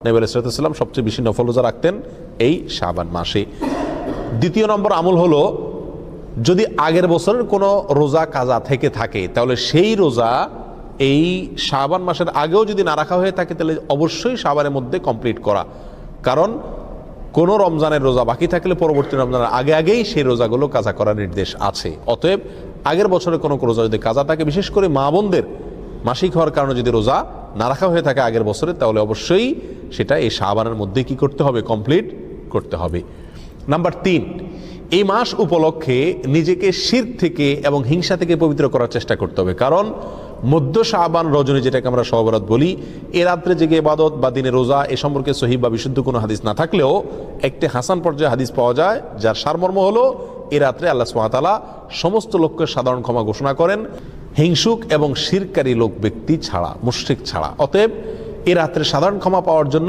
নবী আলাইহিস সালাম সবচেয়ে বেশি নফল রোজা রাখতেন এই শাবান মাসে। দ্বিতীয় নম্বর আমল হলো, যদি আগের বছরের কোনো রোজা কাজা থেকে থাকে তাহলে সেই রোজা এই শাবান মাসের আগেও যদি না রাখা হয়ে থাকে তাহলে অবশ্যই শাবানের মধ্যে কমপ্লিট করা। কারণ কোনো রমজানের রোজা বাকি থাকলে পরবর্তী রমজানের আগে আগেই সেই রোজাগুলো কাজা করার নির্দেশ আছে। অতএব আগের বছরে কোনো রোজা যদি কাজা থাকে, বিশেষ করে মা বোনদের মাসিক হওয়ার কারণে যদি রোজা না রাখা হয়ে থাকে আগের বছরে, তাহলে অবশ্যই সেটা এই শাবানের মধ্যে কি করতে হবে, কমপ্লিট করতে হবে। নাম্বার 3, এই মাস উপলক্ষে নিজেকে শিরক থেকে এবং হিংসা থেকে পবিত্র করার চেষ্টা করতে হবে। কারণ মধ্য শাবান রজনী, যেটাকে আমরা শবে বরাত বলি, এ রাত্রে জেগে ইবাদত বা দিনে রোজা এ সম্পর্কে সহিহ বা বিশুদ্ধ কোনো হাদিস না থাকলেও একটি হাসান পর্যায়ে হাদিস পাওয়া যায়, যার সারমর্ম হলো এ রাত্রে আল্লাহ সুবহানাহু ওয়া তাআলা সমস্ত লোককে সাধারণ ক্ষমা ঘোষণা করেন, হিংসুক এবং শিরকারী লোক ব্যক্তি ছাড়া, মুশরিক ছাড়া। অতএব এ রাত্রে সাধারণ ক্ষমা পাওয়ার জন্য